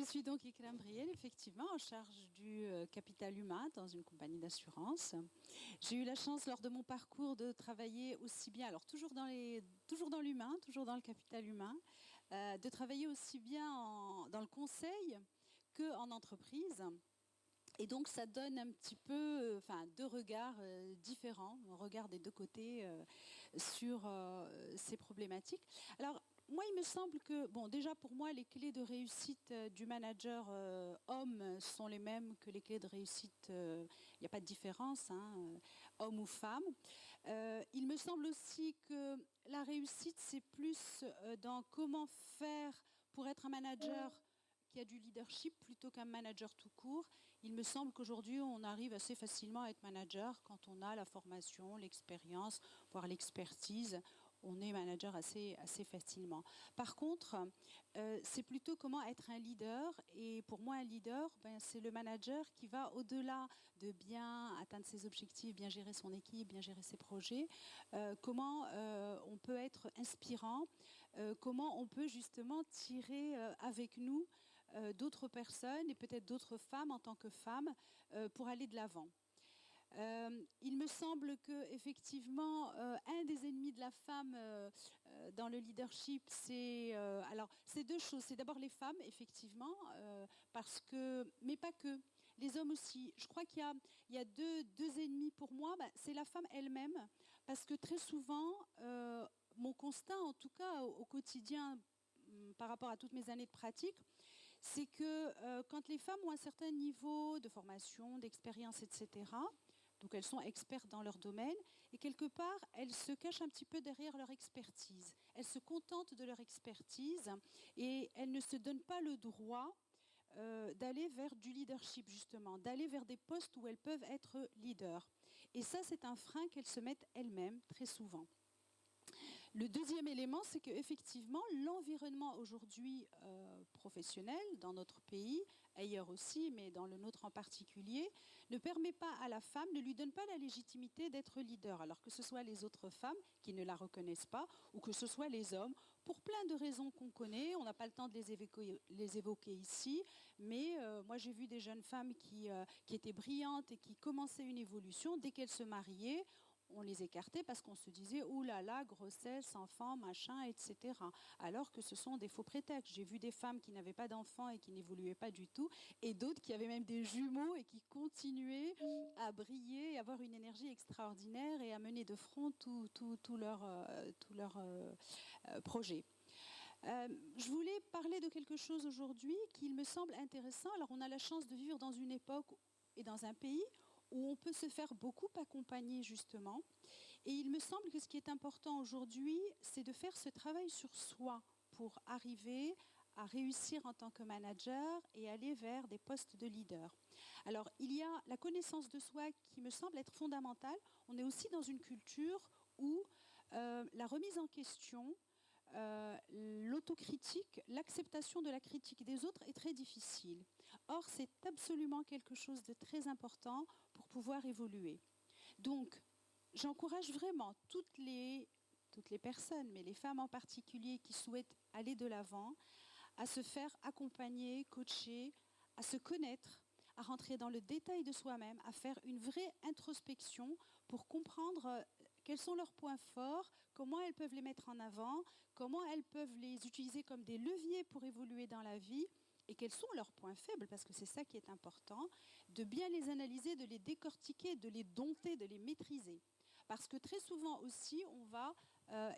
suis donc Ikram Briel, effectivement, en charge du capital humain dans une compagnie d'assurance. J'ai eu la chance, lors de mon parcours, de travailler aussi bien, alors toujours dans l'humain, toujours dans le capital humain, de travailler aussi bien dans le conseil qu'en entreprise. Et donc, ça donne un petit peu, deux regards différents, un regard des deux côtés sur ces problématiques. Alors, moi, il me semble que, bon, déjà pour moi, les clés de réussite du manager homme sont les mêmes que les clés de réussite, il n'y a pas de différence, hein, homme ou femme. Il me semble aussi que la réussite, c'est plus dans comment faire pour être un manager qui a du leadership plutôt qu'un manager tout court. Il me semble qu'aujourd'hui, on arrive assez facilement à être manager quand on a la formation, l'expérience, voire l'expertise. On est manager assez facilement. Par contre, c'est plutôt comment être un leader. Et pour moi, un leader, c'est le manager qui va au-delà de bien atteindre ses objectifs, bien gérer son équipe, bien gérer ses projets. Comment on peut être inspirant, comment on peut justement tirer avec nous d'autres personnes et peut-être d'autres femmes en tant que femmes pour aller de l'avant. Il me semble que effectivement, un des ennemis de la femme dans le leadership, c'est deux choses. C'est d'abord les femmes, effectivement, mais pas que. Les hommes aussi. Je crois qu'il y a deux ennemis pour moi. C'est la femme elle-même, parce que très souvent, mon constat, en tout cas au quotidien, par rapport à toutes mes années de pratique, c'est que quand les femmes ont un certain niveau de formation, d'expérience, etc., donc elles sont expertes dans leur domaine, et quelque part, elles se cachent un petit peu derrière leur expertise. Elles se contentent de leur expertise et elles ne se donnent pas le droit d'aller vers du leadership, justement, d'aller vers des postes où elles peuvent être leaders. Et ça, c'est un frein qu'elles se mettent elles-mêmes très souvent. Le deuxième élément, c'est qu'effectivement, l'environnement aujourd'hui professionnel dans notre pays, ailleurs aussi, mais dans le nôtre en particulier, ne permet pas à la femme, ne lui donne pas la légitimité d'être leader, alors que ce soit les autres femmes qui ne la reconnaissent pas, ou que ce soit les hommes, pour plein de raisons qu'on connaît. On n'a pas le temps de les évoquer ici, mais moi j'ai vu des jeunes femmes qui étaient brillantes et qui commençaient une évolution. Dès qu'elles se mariaient, on les écartait parce qu'on se disait « Ouh là là, grossesse, enfant, machin, etc. » Alors que ce sont des faux prétextes. J'ai vu des femmes qui n'avaient pas d'enfants et qui n'évoluaient pas du tout, et d'autres qui avaient même des jumeaux et qui continuaient à briller, à avoir une énergie extraordinaire et à mener de front tout leur projet. Je voulais parler de quelque chose aujourd'hui qui me semble intéressant. Alors on a la chance de vivre dans une époque et dans un pays où on peut se faire beaucoup accompagner justement. Et il me semble que ce qui est important aujourd'hui, c'est de faire ce travail sur soi pour arriver à réussir en tant que manager et aller vers des postes de leader. Alors, il y a la connaissance de soi qui me semble être fondamentale. On est aussi dans une culture où la remise en question, l'autocritique, l'acceptation de la critique des autres est très difficile. Or, c'est absolument quelque chose de très important pour pouvoir évoluer. Donc, j'encourage vraiment toutes les personnes, mais les femmes en particulier qui souhaitent aller de l'avant, à se faire accompagner, coacher, à se connaître, à rentrer dans le détail de soi-même, à faire une vraie introspection pour comprendre quels sont leurs points forts, comment elles peuvent les mettre en avant, comment elles peuvent les utiliser comme des leviers pour évoluer dans la vie, et quels sont leurs points faibles, parce que c'est ça qui est important, de bien les analyser, de les décortiquer, de les dompter, de les maîtriser. Parce que très souvent aussi, on va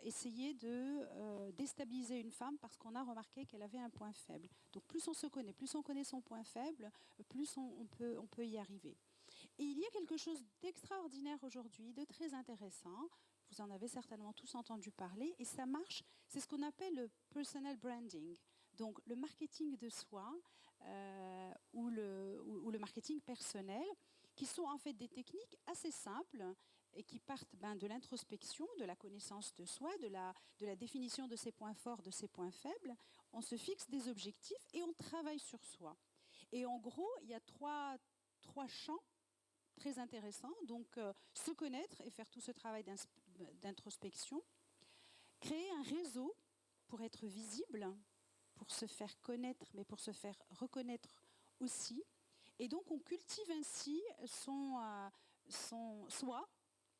essayer de déstabiliser une femme parce qu'on a remarqué qu'elle avait un point faible. Donc plus on se connaît, plus on connaît son point faible, plus on peut y arriver. Et il y a quelque chose d'extraordinaire aujourd'hui, de très intéressant. Vous en avez certainement tous entendu parler. Et ça marche, c'est ce qu'on appelle le personal branding. Donc le marketing de soi ou le marketing personnel, qui sont en fait des techniques assez simples et qui partent de l'introspection, de la connaissance de soi, de la définition de ses points forts, de ses points faibles. On se fixe des objectifs et on travaille sur soi. Et en gros, il y a trois champs très intéressants. Donc, se connaître et faire tout ce travail d'introspection. Créer un réseau pour être visible, pour se faire connaître, mais pour se faire reconnaître aussi. Et donc, on cultive ainsi son soi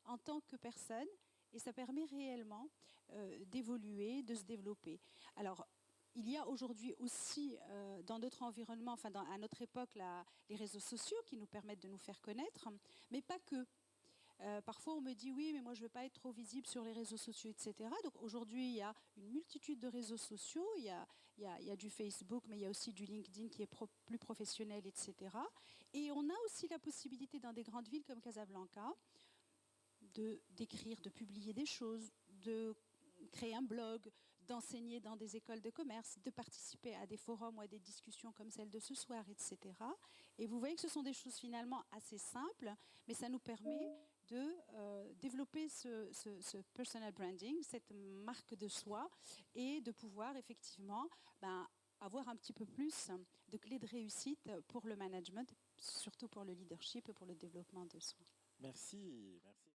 en tant que personne, et ça permet réellement d'évoluer, de se développer. Alors, il y a aujourd'hui aussi, dans d'autres environnements, enfin à notre époque, les réseaux sociaux qui nous permettent de nous faire connaître, mais pas que. Parfois, on me dit oui, mais moi, je ne veux pas être trop visible sur les réseaux sociaux, etc. Donc aujourd'hui, il y a une multitude de réseaux sociaux. Il y a du Facebook, mais il y a aussi du LinkedIn qui est plus professionnel, etc. Et on a aussi la possibilité, dans des grandes villes comme Casablanca, d'écrire, de publier des choses, de créer un blog, d'enseigner dans des écoles de commerce, de participer à des forums ou à des discussions comme celle de ce soir, etc. Et vous voyez que ce sont des choses finalement assez simples, mais ça nous permet de développer ce personal branding, cette marque de soi, et de pouvoir effectivement avoir un petit peu plus de clés de réussite pour le management, surtout pour le leadership et pour le développement de soi. Merci, merci.